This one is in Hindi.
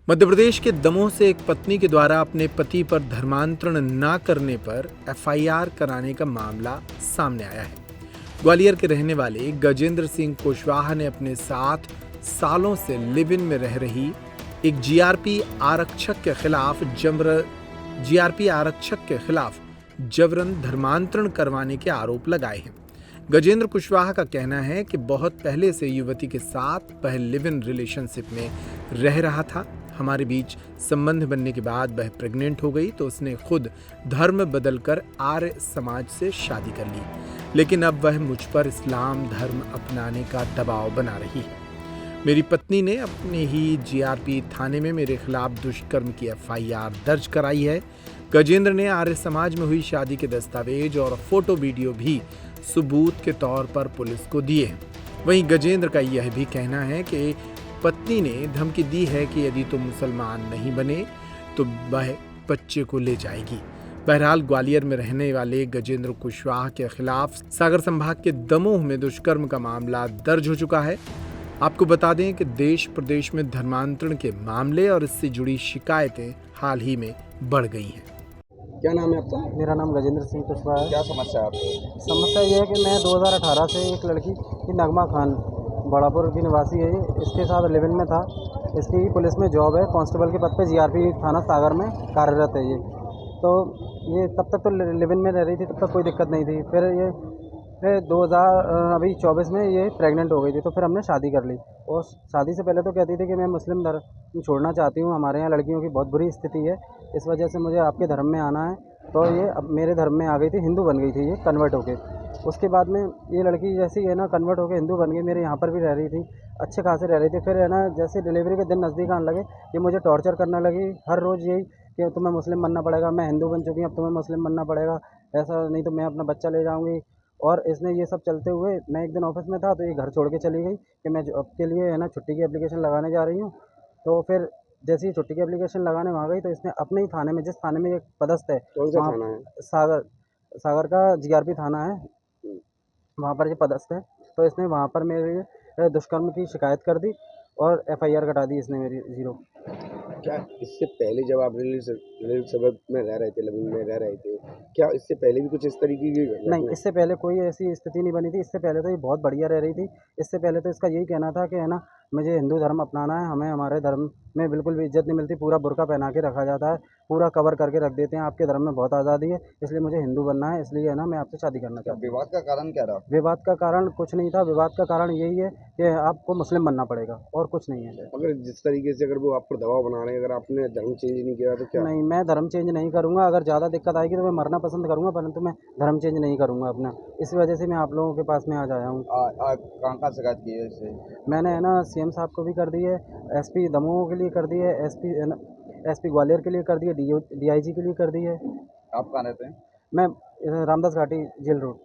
मध्य प्रदेश के दमोह से एक पत्नी के द्वारा अपने पति पर धर्मांतरण न करने पर एफआईआर कराने का मामला सामने आया है। ग्वालियर के रहने वाले गजेंद्र सिंह कुशवाहा ने अपने साथ सालों से लिव इन में रह रही एक जीआरपी आरक्षक के खिलाफ जबरन धर्मांतरण करवाने के आरोप लगाए हैं। गजेंद्र कुशवाहा का कहना है कि बहुत पहले से युवती के साथ वह लिव इन रिलेशनशिप में रह रहा था। हमारे बीच संबंध बनने के बाद वह प्रेग्नेंट हो गई तो उसने खुद धर्म बदलकर आर्य समाज से शादी कर ली, लेकिन अब वह मुझ पर इस्लाम धर्म अपनाने का दबाव बना रही है। मेरी पत्नी ने अपने ही जीआरपी थाने में मेरे खिलाफ दुष्कर्म की एफआईआर दर्ज कराई है। गजेंद्र ने आर्य समाज में हुई शादी के दस्तावेज और फोटो वीडियो भी सबूत के तौर पर पुलिस को दिए हैं। वहीं गजेंद्र का यह भी कहना है कि पत्नी ने धमकी दी है कि यदि तुम मुसलमान नहीं बने तो वह बच्चे को ले जाएगी। बहरहाल ग्वालियर में रहने वाले गजेंद्र कुशवाहा के खिलाफ सागर संभाग के दमोह में दुष्कर्म का मामला दर्ज हो चुका है। आपको बता दें कि देश प्रदेश में धर्मांतरण के मामले और इससे जुड़ी शिकायतें हाल ही में बढ़ गई हैं। क्या नाम है आपका? मेरा नाम गजेंद्र सिंह कुशवाहा है। क्या समस्या है आपको? समस्या ये है कि मैं 2018 से एक लड़की की नगमा खान बड़ापुर की निवासी है, इसके साथ लिव इन में था। इसकी पुलिस में जॉब है, कांस्टेबल के पद पे जीआरपी थाना सागर में कार्यरत है। ये तब तक तो लिव इन में रह रही थी, तब तक कोई दिक्कत नहीं थी। फिर 2024 में ये प्रेग्नेंट हो गई थी, तो फिर हमने शादी कर ली। और शादी से पहले तो कहती थी कि मैं मुस्लिम धर्म छोड़ना चाहती हूँ, हमारे यहाँ लड़कियों की बहुत बुरी स्थिति है, इस वजह से मुझे आपके धर्म में आना है। तो ये अब मेरे धर्म में आ गई थी, हिंदू बन गई थी ये कन्वर्ट होके। उसके बाद में ये लड़की जैसे है ना कन्वर्ट होके हिंदू बन गई, मेरे यहाँ पर भी रह रही थी, अच्छे खासे रह रही थी। फिर है ना जैसे डिलीवरी के दिन नज़दीक आने लगे, ये मुझे टॉर्चर करने लगी हर रोज़ यही कि तुम्हें मुस्लिम बनना पड़ेगा, मैं हिंदू बन चुकी हूँ, अब तुम्हें मुस्लिम बनना पड़ेगा, ऐसा नहीं तो मैं अपना बच्चा ले जाऊँगी। और इसने ये सब चलते हुए मैं एक दिन ऑफिस में था तो ये घर छोड़ के चली गई कि मैं जॉब के लिए है ना छुट्टी की एप्लीकेशन लगाने जा रही हूँ। तो फिर जैसे ही छुट्टी की एप्लीकेशन लगाने वहाँ गई तो इसने अपने ही थाने में, जिस थाने में ये पदस्थ है, कौन सा वहाँ थाना है? सागर का जीआरपी थाना है, हम्म। वहाँ पर ये पदस्थ है। तो इसने वहाँ पर मेरे दुष्कर्म की शिकायत कर दी और एफआईआर कटा दी इसने मेरी 0। क्या इससे पहले जब आप रिलेशनशिप में रह रहे थे, लिव इन में रह रहे थे, क्या इससे पहले भी कुछ इस तरीके की नहीं, घटना? इससे पहले कोई ऐसी स्थिति नहीं बनी थी। इससे पहले तो ये बहुत बढ़िया रह रही थी। इससे पहले तो इसका यही कहना था कि है ना मुझे हिंदू धर्म अपनाना है, हमें हमारे धर्म में बिल्कुल भी इज़्ज़त नहीं मिलती, पूरा बुर्का पहना के रखा जाता है, पूरा कवर करके रख देते हैं, आपके धर्म में बहुत आज़ादी है, इसलिए मुझे हिंदू बनना है, इसलिए है ना मैं आपसे शादी करना चाहती हूँ। विवाद का कारण क्या रहा? विवाद का कारण कुछ नहीं था, विवाद का कारण यही है कि आपको मुस्लिम बनना पड़ेगा और कुछ नहीं है। अगर जिस तरीके से अगर वो आप पर दबाव बना रहे हैं, अगर आपने धर्म चेंज नहीं किया तो क्या? नहीं, मैं धर्म चेंज नहीं करूँगा। अगर ज़्यादा दिक्कत आएगी तो मैं मरना पसंद करूँगा, परंतु मैं धर्म चेंज नहीं करूँगा अपना। इस वजह से मैं आप लोगों के पास में आज आया हूँ। कहाँ शिकायत की है इससे? मैंने है ना सीएम साहब को भी कर दी है, एसपी दमोह के लिए कर दी है, एसपी ग्वालियर के लिए कर दी है, डीआईजी के लिए कर दी है। आप कहाँ रहते हैं? मैं रामदास घाटी जेल रोड।